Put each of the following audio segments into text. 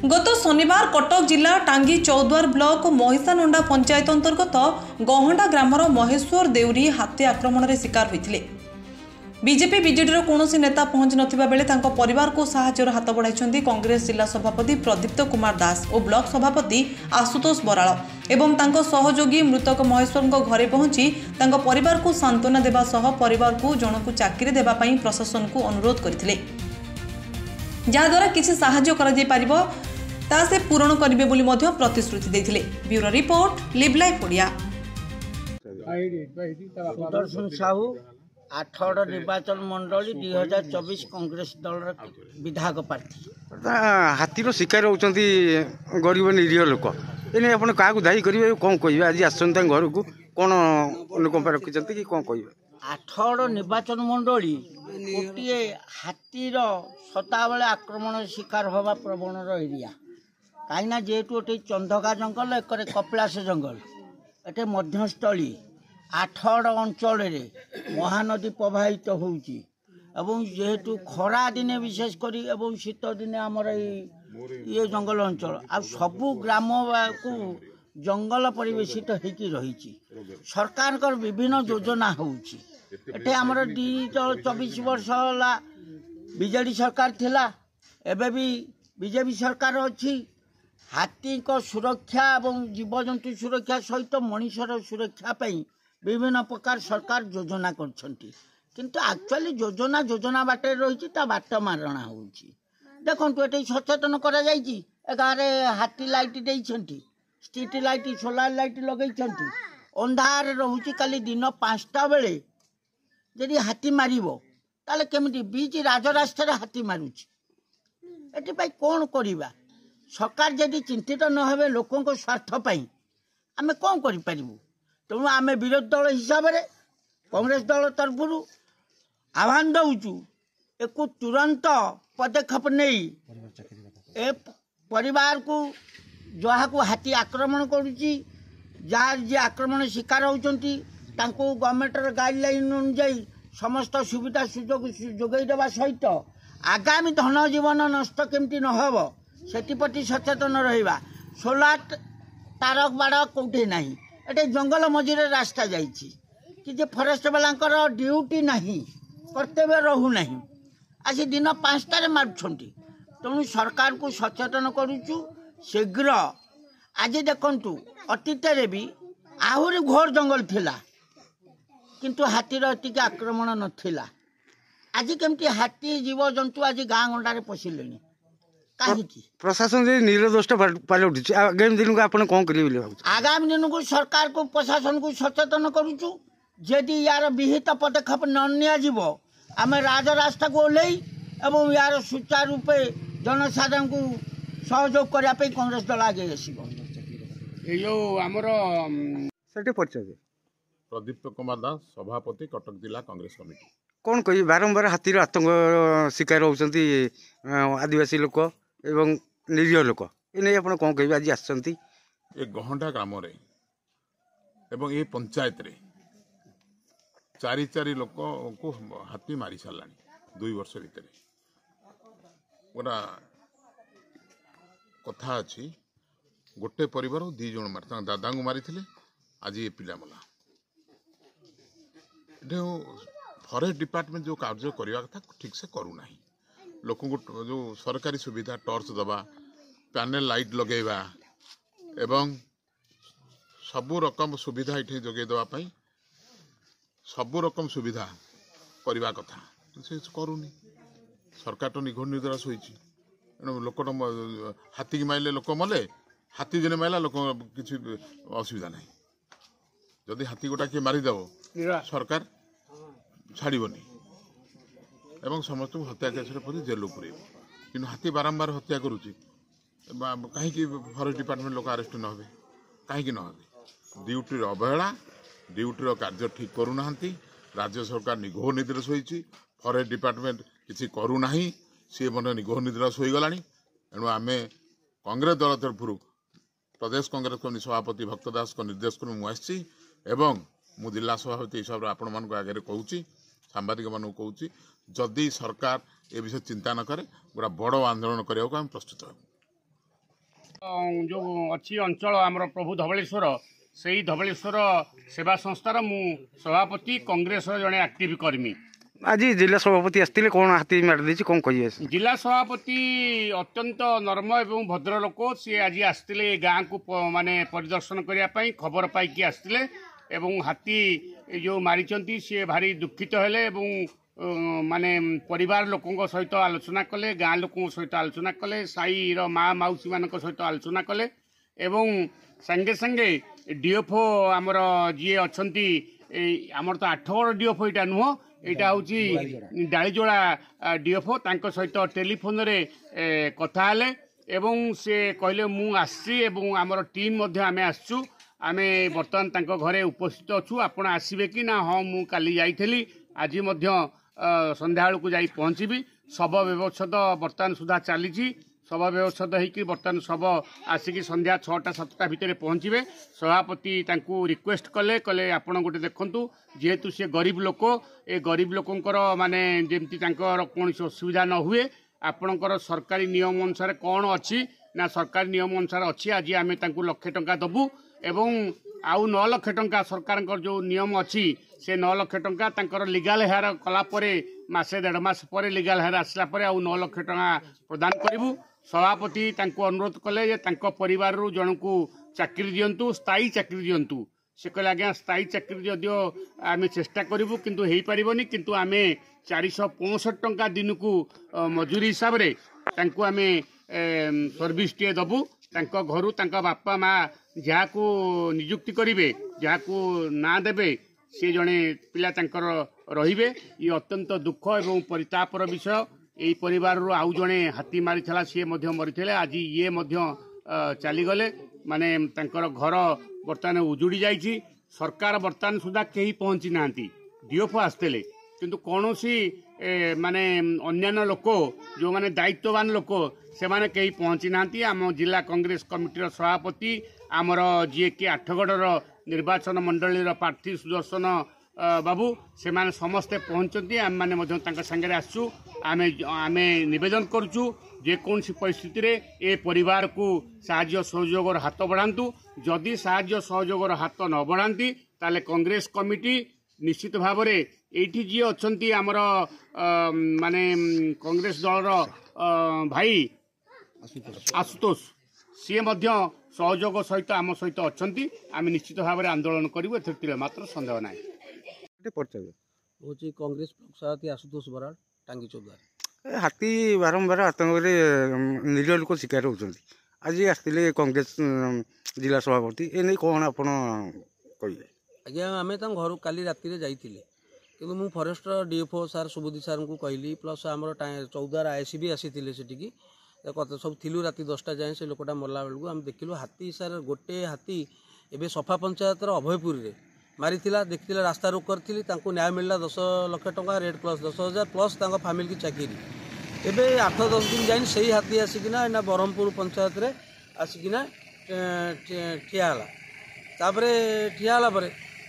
गत शनिवार कटक जिला टांगी चौद्वार ब्लॉक महिषानंडा पंचायत अंतर्गत गहंडा ग्रामर महेश्वर देउरी हाथी आक्रमण रे शिकार होते। बीजेपी बीजेडी कौन नेता पहुंच नथिबा बेले तांको परिवार को साहाय्यर हाथ बढ़ाई कांग्रेस जिला सभापति प्रदीप्त कुमार दास और ब्लॉक सभापति आशुतोष बराल एवं तांको सहयोगी मृतक महेश्वर घरे पहुंची तांको परिवार को सांत्वना देवा सह परिवार को जनकु चाकरी देबा पई प्रशासन को अनुरोध करथिले, जहाद्वारा किसी साहाय्य करा जाय पारिबो ता से पूरण करिवे बोली मध्य प्रतिश्रुति देथिले। Bureau report live life Odia. Sudarshan Sahu 8 निर्वाचन मंडली 2024 कांग्रेस दल विधायक प्रार्थी। हाथीर शिकार होती गरीब निरीह लोक एने आप दायी करेंगे कौन कहे आज आसन घर को कौन लोक रखिंट कि कौन कहे 8 निर्वाचन मंडली गोटे हाथीर सता बेले आक्रमण शिकार हवा प्रवणर एरिया कहीं जेहेतु गोटे चंदका जंगल एक कपिलास जंगल एटे मध्यस्थली 8 अंचल महानदी प्रवाहित होउची एवं जेहेतु खरा दिने विशेष करी एवं शीत दिने आमर ये जंगल अंचल आ सबु ग्राम को जंगल परिवेशित होकी रही सरकार कर विभिन्न योजना होउची एटे आमर 24 वर्ष होला बीजेडी सरकार थिला एबे भी बीजेपी सरकार अच्छी हाथी को सुरक्षा और जीवजंतु सुरक्षा सहित मनुष्यर सुरक्षा पाई विभिन्न प्रकार सरकार योजना करछंती किंतु एक्चुअली योजना बाटे रही बाट मारणा होउची देखो ये सचेतन करा जाइची गाँव हाथी लाइट देइछंती स्ट्रीट लाइट सोलार लाइट लगेइछंती अंधार रहुची काली दिन 5टा बेले यदि हाथी मारिबो ताले केमिति बीच राजरास्ता हाथी मारुची एटी भाई कौन करिबा सरकार यदि चिंतित न हेबे लोकों को स्वार्थ पाई आमे कौन करि परिबु तेणु आमे विरोधी दल हिसाब से कांग्रेस दल तरफ आह्वान दउचु एक तुरंत पदक्षेप नहीं ए परिवार को जहाँ को हाथी आक्रमण करुची जहाँ जी आक्रमण शिकार होती गवर्नमेंटर गाइडलाइन अनुजाई समस्त सुविधा सुजोग जोगई देवा सहित आगामी धन जीवन नष्ट केमती न हो सेप्रति सचेतन रहा सोलार तार बाड़ कौटे ना एटे जंगल मझिरे रास्ता जाइछि कि जे फरेस्ट वालांकर ड्यूटी नहीं कर्तव्य रहू नहीं आज दिन 5टारे मारुछंती तेणु सरकार को सचेतन करुचु शीघ्र आज देखंतु अतीत भी आहुरी घोर जंगल थिला किंतु हाथीर एतिक आक्रमण नथिला आज केमती हाथी जीव जंतु आज गाँ गंडारे पशिले प्रशासन निर्दोष पलटुच आगामी दिन को आप कौन करेंगे आगामी दिन को सरकार को प्रशासन को सचेतन करुचु यदि यार विहित पदक्षेप न आम राजरास्ता को ओल्लई एवं यार सुचारू रूपे जनसाधारण को सहयोग करने कांग्रेस दल आगे प्रदीप्त कुमार दास सभापति कटक जिला कांग्रेस कमिटी। कौन कह बारंबार हाथीर आतंक शिकार होती आदिवासी लोक एवं निरीह लोक ये आप कौन कह आज आसती गहंडा ग्राम एवं ये पंचायत रे 4 लोक को हाथी मारी सारा 2 वर्ष भितर गोटा कथा अच्छी गोटे परिवार 2 जन मारी दादा को मारी आज ये पिला मला फॉरेस्ट डिपार्टमेंट जो कार्य करने कथा ठीक से करूना लोक जो सरकारी सुविधा टॉर्च दबा पैनल लाइट लगेवा एवं सबु रकम सुविधा ये जोगे देवाई सबु रकम सुविधा करने कथा से करूनी सरकार तो निघोर निर्देश होती लोक हाथी की मारे लोक मले हाथी दिन मारा लोक किसी असुविधा ना जदि हाथी गोटा किए मारिदेव सरकार छाड़बनी एवं समस्त हत्या केस जेल पुरे कि हाथी बारंबार हत्या करुच्ची कहीं फॉरेस्ट डिपार्टमेंट लोक अरेस्ट न हे कहीं न हे ड्यूटी अवहेला ड्यूटी कार्य ठीक करूना राज्य सरकार निघोर निर्देश होती फॉरेस्ट डिपार्टमेंट किसी करूना सी मन निघोर निर्देश हो गला एणु आम कांग्रेस दल तरफ प्रदेश कांग्रेस कमिटी सभापति भक्त दास निर्देश कर मुझे एवं मु जिला सभापति हिसाब से आपण मान आगे कहूँ सांबादिक मान कहूँ जदि सरकार ए विषय चिंता न करे गोटा बड़ आंदोलन करने को प्रस्तुत हो। जो अच्छी अंचल आमर प्रभु धवलेश्वर से ही धवलेश्वर सेवा संस्थार मु सभापति कांग्रेस जड़े एक्टिव कर्मी। आज जिला सभापति आसते कौन हाथी मारी कौन कहे? जिला सभापति अत्यंत नर्म एवं भद्र लोक सी आज आसते गाँ को माने परिदर्शन करने खबर पाई आसते एवं हाथी जो मारी सी भारी दुखित हेले माने परिवार लोकों सहित आलोचना कले, गाँ लोकों सहित आलोचना कले, साई माँ मौसी मान सहित आलोचना कले एवं संगे संगे डीएफओ आमर जी अच्छा आमर तो 8 गड़ डीएफओ यहाँ नुह, यहाँ हूँ डालीजोड़ा डीएफओ सहित टेलीफोन रे कथा हेले एवं से कहले मु आसी एवं आमर टीम आमे आसचु, आमे बर्तमान तांको घरे उपस्थित अच्छु, आपण आसीबे कि ना? हाँ मु काली जाइथली, आज संध्या को जाई पहुँचबी। शव व्यवस्थित बर्तमान सुधा चली, शव व्यवस्थित होकर बर्तमान शव आसिक संध्या 6टा-7टा भितर पहुँचे। सभापति रिक्वेस्ट कले कले आपण गोटे देखु जेहेतु सी गरीब लोक, ए गरीब लोकंकर माने जेमती कौन असुविधा न हुए, आपणकर सरकारी नियम अनुसार कौन अच्छी ना सरकारी नियम अनुसार अच्छी। आज आम 1 लाख टंका दबु एवं आउ 9 लाख टंका सरकार जो नियम अच्छी से 9 लाख टंका तांकर लीगल हेयर कला परे मासे 1.5 मास पर लीगल हेयर आसला परे आउ 9 लाख टंका प्रदान करिवु। सभापति तांको अनुरोध कले जे तांको परिवार रु जन को चाकरी दियंतु, स्थायी चाकरी दियंतु। से कहले आज्ञा स्थायी चाकरी जदियो आमे चेष्टा करिवु किंतु हेई परिबनी, किंतु आमे 465 टंका दिन को मजूरी हिसाब रे तांको आमे सर्विस टे दबु। तांको घरु तांको बापा माँ जहाँको नियुक्ति करिवे, जहाँको ना देबे से जड़े पिला तांकर रहिबे। ये अत्यंत दुख एवं परितापर विषय। यही परिवार रो आउ जड़े हाथी मारी सी मरी, आज ये चलीगले माने तांकर घर बर्तमान उजुड़ी जाइछि। सरकार बर्तमान सुधा कहीं पहुँची ना, डीएफओ आसते किंतु कौन सी माने अन्यान्य लोक जो माने दायित्ववान लोक से माने कहीं पहुँची ना। आम जिला कांग्रेस कमिटीर सभापति आमर जी कि 8 गड़र निर्वाचन मंडली प्रार्थी सुदर्शन बाबू से माने समस्ते पहुँचती, आम मैंने सांगे आसु। आमे निवेदन करुचु जेकोसी परिस्थिति रे ए परिवार को साहाय्य सहयोगर हाथ बढ़ातु। जदि साहाय्य सहयोगर हाथ न बढ़ाती ताले कांग्रेस कमिटी निश्चित भाव में एठी जी अच्छी आमर माने कांग्रेस दलर भाई आशुतोष सी सहयोग सहित आम सहित अच्छा, आम निश्चित भाव में आंदोलन करूँ, ए मात्र सन्देह ना। हूँ कांग्रेस सभापति आशुतोष बराड़, टांगी चौद्वार। हाथी बारंबार आतंक निरीह लोक शिकार होती, आज आसते कांग्रेस जिला सभापति ए कौन आप कहे? आज्ञा आम घर काली राति जाइए कि मुझ फरेस्ट डीएफओ सार सुबुद्धि सार को कहली, प्लस आम चौद्वार आईसी भी आसी सेठिकी सब थिलु राति 10टा जाए से लोकटा मरला बेलू आम देखिलु हाथी सार गोटे हाथी एवं सफा पंचायतर अभयपुर में मारी देखी रास्ता रोक करी न्याय मिलला 10 लाख टंका रेड प्लस 10,000 प्लस फैमिली की चाकरी। एवं 8-10 दिन जाए से हाथी आसिकिना ना ब्रह्मपुर पंचायत रे आसिकिना ठियाला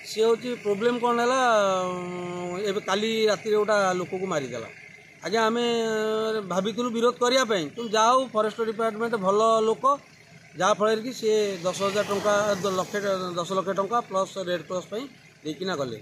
सी हूँ प्रोब्लेम कौन है काली राति गोटा लोक को मारिदेला। आज्ञा आम भाविलु विरोध करने तुम जाओ फरेस्ट डिपार्टमेंट भल लोक जहाँफल कि सी 10,000 टंका 10 लाख टंका प्लस रेड प्लस देकिना गले।